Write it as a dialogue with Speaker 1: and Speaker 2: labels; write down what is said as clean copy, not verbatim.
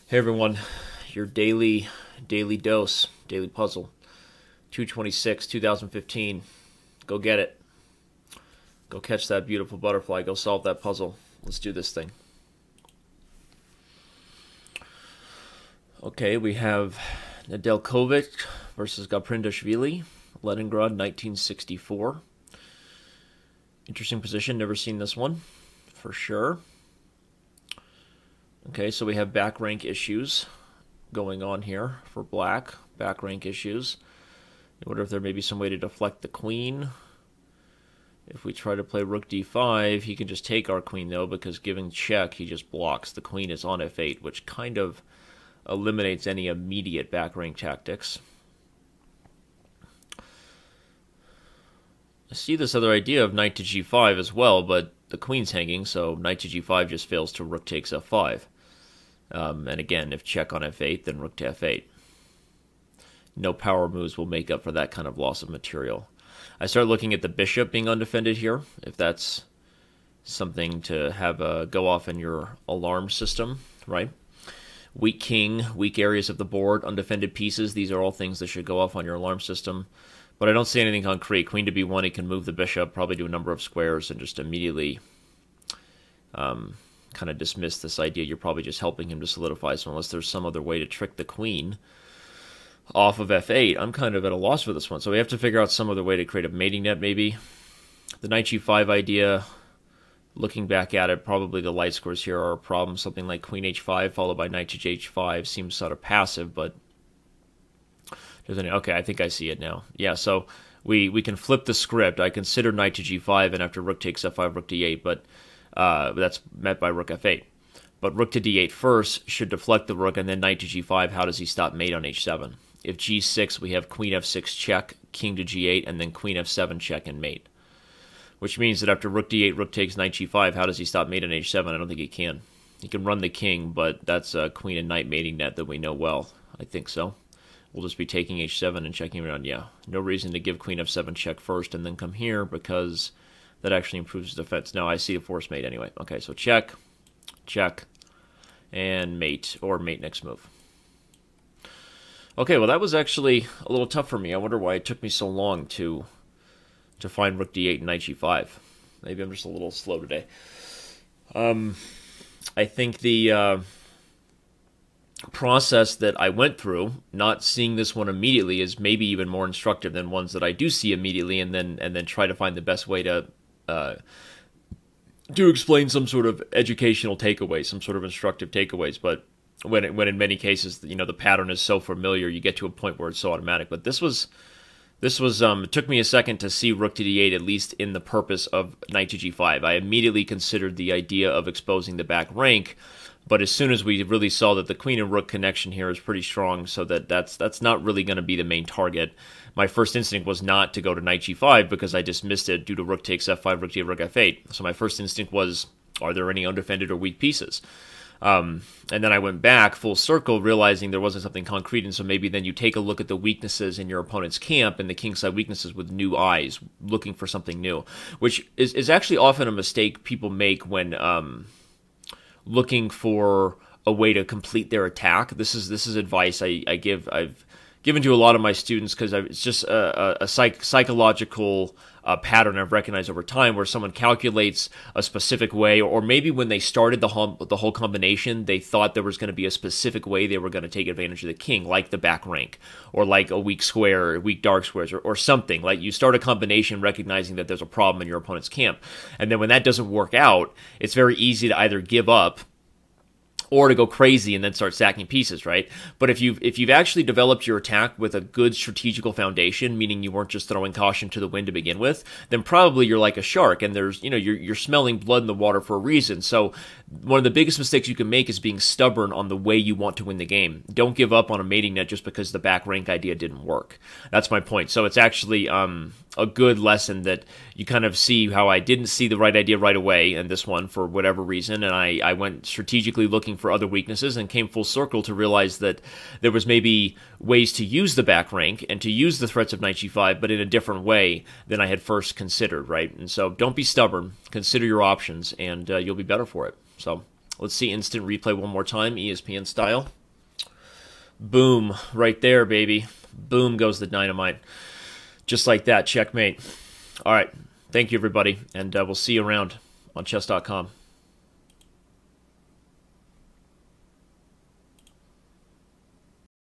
Speaker 1: Hey everyone, your daily dose, daily puzzle, 226, 2015. Go get it. Go catch that beautiful butterfly. Go solve that puzzle. Let's do this thing. Okay, we have Nedeljkovic versus Gaprindashvili, Leningrad, 1964. Interesting position. Never seen this one, for sure. Okay, so we have back rank issues going on here for black. Back rank issues. I wonder if there may be some way to deflect the queen. If we try to play rook d5, he can just take our queen, though, because giving check, he just blocks. The queen is on f8, which kind of eliminates any immediate back rank tactics. I see this other idea of knight to g5 as well, but the queen's hanging, so knight to g5 just fails to rook takes f5. And again, if check on f8, then rook to f8. No power moves will make up for that kind of loss of material. I start looking at the bishop being undefended here, if that's something to have go off in your alarm system, right? Weak king, weak areas of the board, undefended pieces, these are all things that should go off on your alarm system. But I don't see anything concrete. Queen to b1, he can move the bishop, probably do a number of squares, and just immediately kind of dismiss this idea. You're probably just helping him to solidify, so unless there's some other way to trick the queen off of f8, I'm kind of at a loss for this one. So we have to figure out some other way to create a mating net, maybe. The knight g5 idea, looking back at it, probably the light squares here are a problem. Something like queen h5 followed by knight to h5 seems sort of passive, but okay, I think I see it now. Yeah, so we can flip the script. I consider knight to g5, and after rook takes f5, rook d8, but that's met by rook f8. But rook to d8 first should deflect the rook, and then knight to g5, how does he stop mate on h7? If g6, we have queen f6 check, king to g8, and then queen f7 check and mate. Which means that after rook d8, rook takes knight g5, how does he stop mate on h7? I don't think he can. He can run the king, but that's a queen and knight mating net that we know well. I think so. We'll just be taking h7 and checking around. Yeah, no reason to give queen f7 check first and then come here, because that actually improves defense. No, I see a force mate anyway. Okay, so check, check, and mate, or mate next move. Okay, well that was actually a little tough for me. I wonder why it took me so long to find rook d8 and knight g5. Maybe I'm just a little slow today. I think the process that I went through, not seeing this one immediately, is maybe even more instructive than ones that I do see immediately, and then try to find the best way to explain some sort of educational takeaways, some sort of instructive takeaways. But when in many cases, you know, the pattern is so familiar, you get to a point where it's so automatic. But this was it took me a second to see rook to d8, at least in the purpose of knight to g5. I immediately considered the idea of exposing the back rank, but as soon as we really saw that the queen and rook connection here is pretty strong, so that's not really going to be the main target, my first instinct was not to go to knight g5 because I dismissed it due to rook takes f5, rook d8, rook f8. So my first instinct was, are there any undefended or weak pieces? And then I went back full circle, realizing there wasn't something concrete, and so maybe then you take a look at the weaknesses in your opponent's camp and the kingside weaknesses with new eyes, looking for something new, which is actually often a mistake people make when looking for a way to complete their attack. This is advice I've given to a lot of my students, because it's just a psychological pattern I've recognized over time, where someone calculates a specific way, or maybe when they started the whole combination, they thought there was going to be a specific way they were going to take advantage of the king, like the back rank, or like a weak square, or weak dark squares, or something. Like, you start a combination recognizing that there's a problem in your opponent's camp, and then when that doesn't work out, it's very easy to either give up or to go crazy and then start sacking pieces, right? But if you've actually developed your attack with a good strategical foundation, meaning you weren't just throwing caution to the wind to begin with, then probably you're like a shark, and there's, you know, you're smelling blood in the water for a reason. So one of the biggest mistakes you can make is being stubborn on the way you want to win the game. Don't give up on a mating net just because the back rank idea didn't work. That's my point. So it's actually a good lesson that you kind of see how I didn't see the right idea right away in this one for whatever reason, and I went strategically looking for other weaknesses and came full circle to realize that there was maybe ways to use the back rank and to use the threats of knight g5, but in a different way than I had first considered, right? And so don't be stubborn, consider your options, and you'll be better for it. So let's see instant replay one more time, ESPN style. Boom, right there, baby. Boom goes the dynamite. Just like that, checkmate. All right, thank you, everybody, and we'll see you around on Chess.com.